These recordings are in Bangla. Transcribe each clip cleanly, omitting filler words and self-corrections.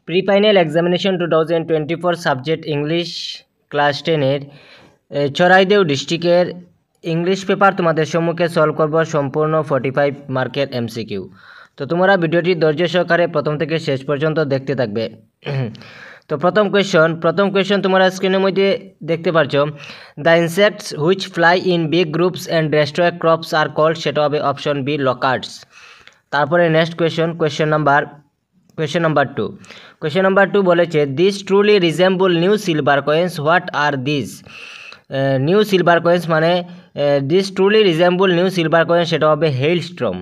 Pre-final examination 2024 subject English class 10-এর চরাইদেউ ডিস্ট্রিক্টের ইংলিশ পেপার তোমাদের সম্মুখে সলভ করব সম্পূর্ণ 45 মার্কের এমসিকিউ। তো তোমরা ভিডিওটি ধৈর্য সহকারে প্রথম থেকে শেষ পর্যন্ত দেখতে থাকবে। তো প্রথম কোয়েশ্চন তোমরা স্ক্রিনের মধ্যে দেখতে পাচ্ছ, the insects which fly in big groups and destroy crops are called, সেটা হবে অপশন বি লকার্ডস। তারপরে নেক্সট কোয়েশ্চন নাম্বার 2 বলেছে, this truly resemble new silver coins, what are this? New silver coins মানে this truly resemble new silver coins, সেটা হবে হেইলস্টর্ম।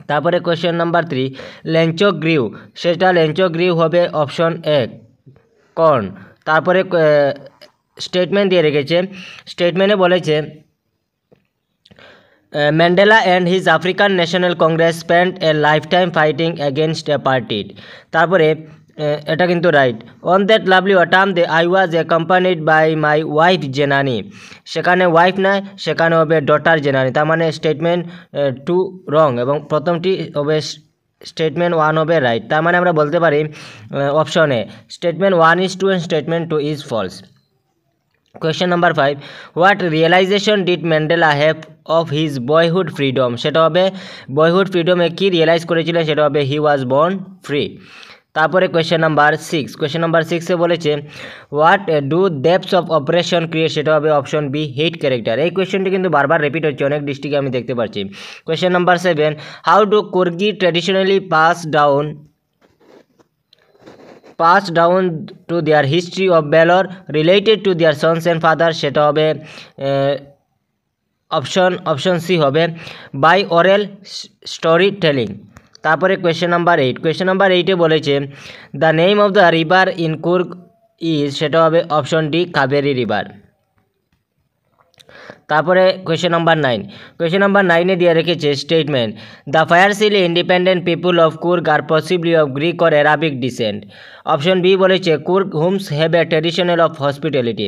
তারপরে কোয়েশ্চেন নাম্বার 3, লেঞ্চো গ্রিউ, সেটা লেঞ্চো গ্রিউ হবে অপশন এ কর্ন। তারপরে স্টেটমেন্ট দিয়ে রেখেছে, স্টেটমেন্টে বলেছে, Mandela and his African National Congress spent a lifetime fighting against apartheid. তারপরে এটা কিন্তু right. On that lovely autumn I was accompanied by my wife Janani, সেখানে ওয়াইফ নয়, সেখানে হবে ডটার জেনানি। তার মানে স্টেটমেন্ট 2 রং এবং প্রথমটি হবে স্টেটমেন্ট 1 হবে রাইট। তার মানে আমরা বলতে পারি option A statement 1 is true and statement 2 is false. Question number 5, what realization did Mandela have of his boyhood freedom? সেটা হবে বয়হুড ফ্রিডমে কি রিয়েলাইজ করেছিলেন, সেটা হবে হি ওয়াজ বর্ন ফ্রি। তারপরে কোয়েশ্চেন নাম্বার 6 বলেছে, what do depths of operation create, সেটা হবে অপশন বি হিট ক্যারেক্টার। এই কোয়েশ্চেনটি কিন্তু বারবার রিপিট হচ্ছে, অনেক ডিস্ট্রিক্টে আমি দেখতে পাচ্ছি। Question number 7, how do Coorgi traditionally pass down to their history of valor related to their sons and fathers, সেটা হবে অপশন সি হবে বাই ওরাল স্টোরি টেলিং। তারপরে কোয়েশ্চেন নাম্বার 8 বলেছে, the name of the river in Coorg is, সেটা হবে অপশন ডি কাবেরি রিভার। তারপরে কোয়েশ্চেন নাম্বার 9 দিয়ে রেখেছে statement, the fiercely independent people of Coorg are possibly of Greek or Arabic descent. Option B বলেছে, Coorg homes have a traditional of hospitality.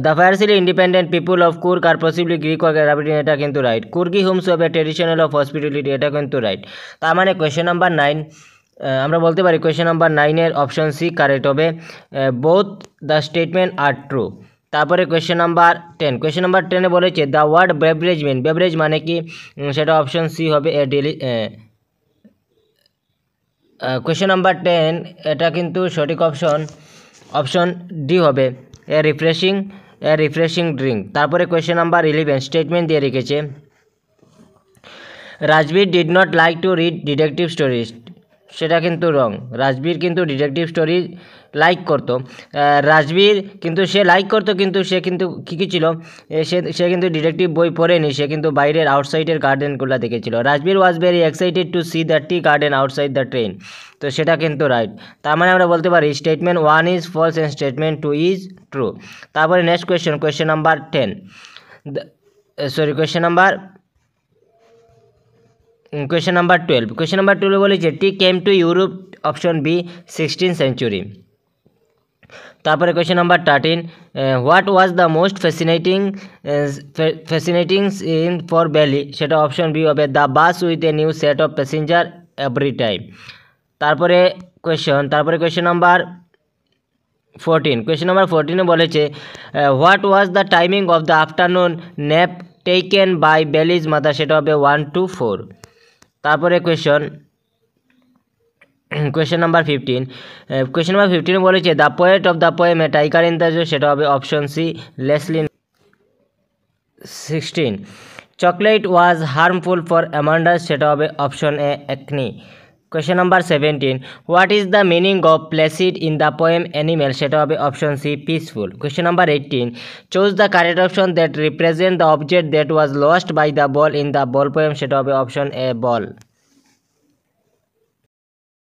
The fiercely independent people of Coorg are possibly Greek or Arabic, এটা কিন্তু right. Coorgi homes have a traditional of hospitality, এটা কিন্তু রাইট। তার মানে কোয়েশ্চেন নাম্বার 9 আমরা বলতে পারি কোয়েশ্চেন নাম্বার 9-এর অপশন সি কারেক্ট হবে, both the statement are true. তারপরে কোয়েশ্চেন নাম্বার 10 বলেছে, the word beverage mean, beverage মানে কি, সেটা অপশন সি হবে কোয়েশ্চেন নাম্বার 10 এটা কিন্তু সঠিক অপশন ডি হবে এ রিফ্রেশিং ড্রিঙ্ক। তারপরে কোয়েশ্চেন নাম্বার 11 স্টেটমেন্ট দিয়ে রেখেছে, Rajbir did not like to read detective stories, সেটা কিন্তু রং। রাজবীর কিন্তু ডিটেকটিভ স্টোরি লাইক করতো, রাজবীর কিন্তু সে লাইক করতো, কিন্তু সে কিন্তু কী ছিল, সে কিন্তু ডিটেকটিভ বই পড়েনি, সে কিন্তু বাইরের আউটসাইডের গার্ডেনগুলো দেখেছিল। Rajbir was very excited to see the tea garden outside the train, তো সেটা কিন্তু রাইট। তার মানে আমরা বলতে পারি statement 1 is false and statement 2 is true. তারপরে নেক্সট কোয়েশ্চেন নাম্বার 12 বলেছে, tea came to Europe, option B 16th century। তারপরে question number 13, what was the most fascinating in for valley, সেটা অপশন বি হবে the bus with a new set of passenger every time. তারপরে কোয়েশ্চেন নাম্বার 14 বলেছে, what was the timing of the afternoon nap taken by Valli's mother, সেটা হবে 1 to 4। তারপরে কোয়েশ্চেন নাম্বার 15 বলেছে, the poet of the poem a tiger in the zoo, সেটা হবে option C Leslie. 16, chocolate was harmful for Amanda's, সেটা হবে option A acne. Question number 17, what is the meaning of placid in the poem animal, সেটা হবে option C peaceful. Question number 18, choose the correct option that represent the object that was lost by the ball in the ball poem, সেটা হবে অপশন এ বল।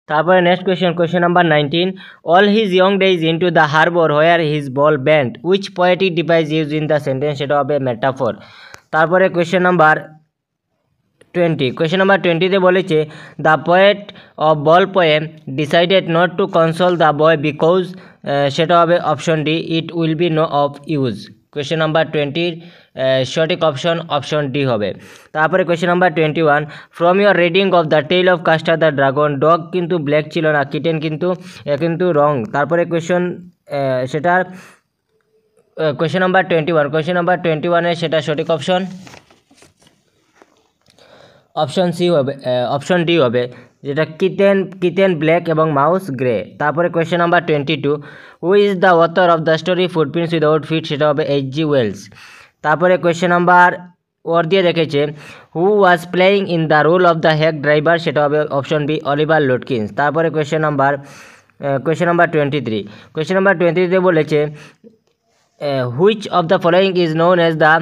তারপরে next question number 19, all his young days into the harbour where his ball band, which poetic device use in the sentence, সেটা হবে মেটাফর। তারপরে কোয়েশ্চেন নাম্বার 20 বলেছে, the poet of ball poem decided not to console the boy because, সেটা হবে option D it will be no of use. Question number সঠিক অপশন ডি হবে। তারপরে question number 21, from your reading of the tale of Custard the dragon, dog কিন্তু ব্ল্যাক ছিল না, কিটেন কিন্তু রং। তারপরে সেটার কোয়েশ্চেন নাম্বার 21 সেটা সঠিক অপশন সি হবে, অপশন ডি হবে, যেটা কিটেন ব্ল্যাক এবং মাউস গ্রে। তারপরে question number 22, who is the author of the story footprints without feet, সেটা হবে H.G. ওয়েলস। তারপরে কোয়েশ্চেন নাম্বার ওর দিয়ে রেখেছে, who was playing in the role of the hack driver, সেটা হবে অপশন বি অলিভার লুটকিন্স। তারপরে কোয়েশ্চেন নাম্বার 23, কোয়েশ্চেন নাম্বার 23 বলেছে, which of the following is known as the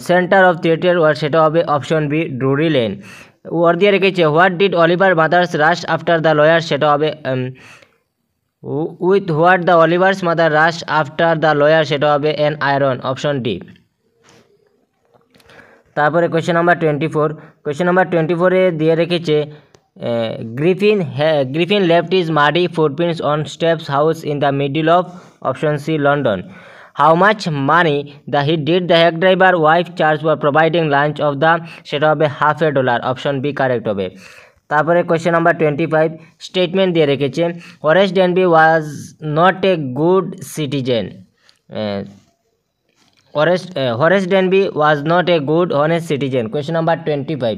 centre of theatre world, সেটা হবে option B Drury Lane. Or দিয়ে রেখেছে, what did Oliver mother's rush after the lawyer, সেটা হবে with what the Oliver's mother rush after the lawyer, সেটা হবে এন আয়রন, অপশন ডি। তারপরে কোয়েশ্চেন নাম্বার 24 দিয়ে রেখেছে, Griffin left is muddy footprints on steps house in the middle of, option C London. How much money did the hack driver wife charge for providing lunch of the, সেটা হবে $50, অপশন বি কারেক্ট হবে। তারপরে কোয়েশ্চেন নাম্বার 25, স্টেটমেন্ট দিয়ে রেখেছে, Horace Danby was not a good citizen, Horace Danby was not a good honest citizen. Question number 25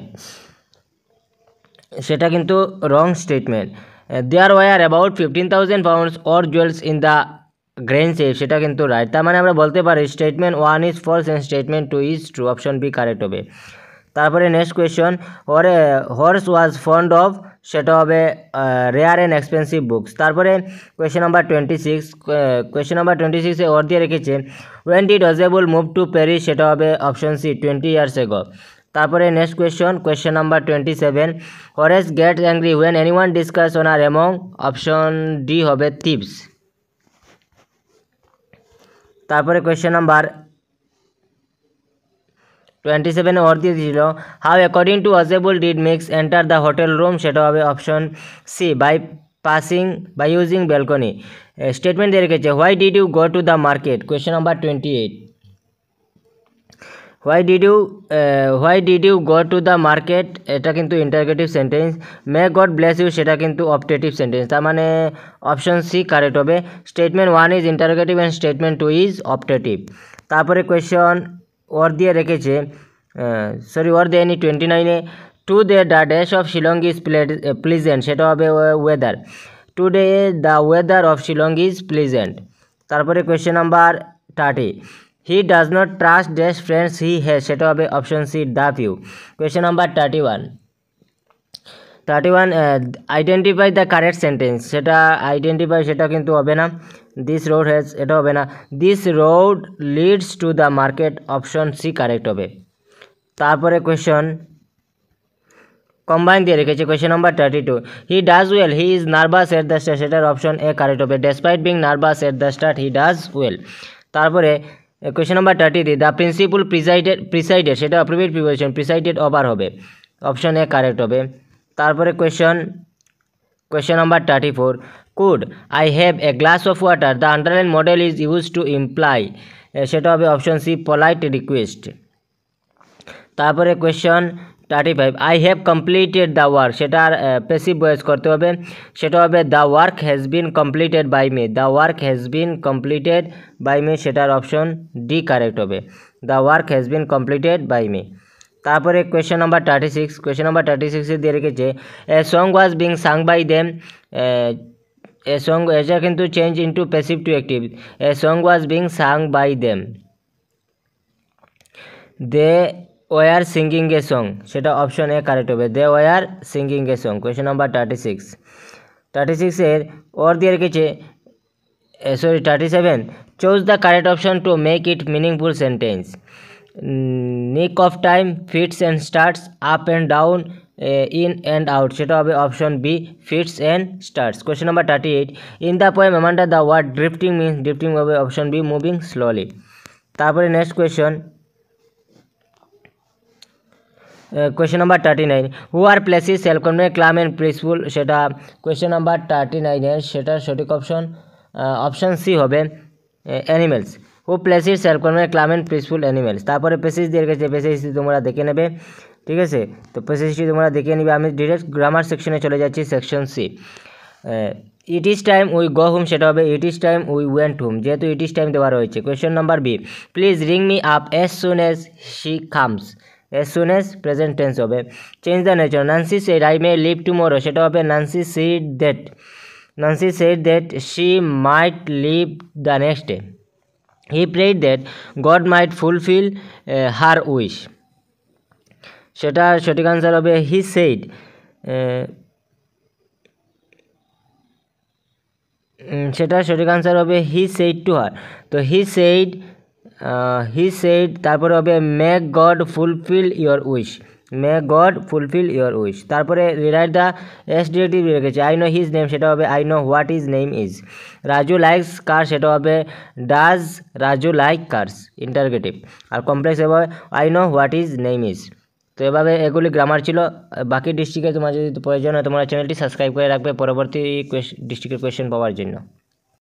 সেটা কিন্তু wrong statement. There were about 15,000 pounds or jewels in the grain safe, সেটা কিন্তু রাইট। তার মানে আমরা বলতে পারি statement 1 is false and statement 2 is true, option B correct হবে। তারপরে next question, Horace was fond of, সেটা হবে রেয়ার অ্যান্ড এক্সপেন্সিভ বুকস। তারপরে কোয়েশ্চেন নাম্বার 26 ওর দিয়ে রেখেছে, when did Ausable move to Paris, সেটা হবে অপশন সি 20 years ago। তারপরে next question number 27, Horace gets angry when anyone discuss honour among, option D হবে থিপস। তারপরে কোয়েশ্চেন নাম্বার 27 ওর দিয়ে দিয়েছিল, how according to Ausable did Max enter the hotel room, সেটা হবে option C by using balcony. Statement দিয়ে রেখেছে, why did you go to the market. Question number 28, why did you go to the market, এটা কিন্তু interrogative sentence. May God bless you, সেটা কিন্তু অপটেটিভ সেন্টেন্স। তার মানে অপশন সি কারেক্ট হবে। Statement 1 is interrogative and statement 2 is optative. তারপরে কোয়েশ্চন ওর দিয়ে রেখেছে, ওর দেয়নি 29, to the dash of Shillong is pleasant, সেটা হবে weather. Today the weather of Shillong is pleasant. তারপরে question number 30, he does not trust dash friends he has, সেটা হবে option C the few. Question number 31, identify the correct sentence, সেটা কিন্তু হবে না। দিস রোড হ্যাজ, এটা হবে না। This road leads to the market, option C correct হবে। তারপরে কোয়েশ্চন কম্বাইন দিয়ে রেখেছে, question number 32, he does well he is nervous at the start, সেটার অপশন এ কারেক্ট হবে। Despite being nervous at the start he does well. তারপরে question number 33, the principal presided, সেটা অ্যাপ্রোপ্রিয়েট প্রিপোজিশন, প্রিসাইডেড ওভার হবে, অপশন এ কারেক্ট হবে। তারপরে question number 34, could I have a glass of water, the underline modal is use to imply, সেটা হবে অপশন সি পলাইট রিকোয়েস্ট। তারপরে question 35, I have completed the work, সেটার প্যাসিভ ভয়েস করতে হবে, সেটা হবে the work has been completed by me, the work has been completed by me, সেটার অপশন ডি কারেক্ট হবে, the work has been completed by me. তারপরে কোয়েশ্চন নাম্বার 36 দিয়ে রেখেছে, a song was being sung by them, A song, এটা কিন্তু change into passive to active, a song was being sung by them, they were singing a song, সেটা অপশন এ কারেক্ট হবে, they were singing a song. Question number 36 ওর দিয়ে রেখেছে, 37, choose the correct option to make it meaningful sentence. Nick of time, fits and starts, up and down, in and out, সেটা হবে option B fits and starts. Question number 38, in the poem Amanda the word drifting means, drifting হবে অপশন বি মুভিং স্লোলি। তারপরে next question number 39, who are placid self confident calm and peaceful, সেটা কোয়েশ্চন নাম্বার 39 সেটার সঠিক অপশন সি হবে animals. Who placid self confident calm and peaceful animals. তারপরে প্যাসেজ দিয়ে রেখেছে, প্যাসেজটি তোমরা দেখে নেবে, ঠিক আছে। তো প্যাসেজটি তোমরা দেখে নিবে। আমি ডিরেক্ট গ্রামার সেকশনে চলে যাচ্ছি, section C. It is time we go home, সেটা হবে it is time we went home, যেহেতু ইট ইজ টাইম দেওয়া রয়েছে। Question number B, please ring me up as soon as she comes, as soon as present tense হবে। Change the nature, Nancy said I may leave tomorrow, সেটা হবে Nancy said that she might leave the next day. He prayed that God might fulfil her wish, সেটা সঠিক আনসার হবে হি সেইড। সেটা সঠিক আনসার হবে হি সেইড টু হার। তো হি সেইড তারপরে হবে may God fulfil your wish, may God fulfil your wish. তারপরে রিরাইট দ্য এস ডিরেক্টিভ রেখেছে, আই নো হিজ নেম, সেটা হবে I know what is name is. Raju likes car, সেটা হবে does Raju like cars, interrogative. আর কমপ্লেক্স হবে I know what is name is. তো এভাবে এগুলি গ্রামার ছিল। বাকি ডিস্ট্রিক্টে তোমার যদি প্রয়োজন হয় তোমরা চ্যানেলটি সাবস্ক্রাইব করে রাখবে পরবর্তী ডিস্ট্রিক্টের কোয়েশ্চেন পাওয়ার জন্য।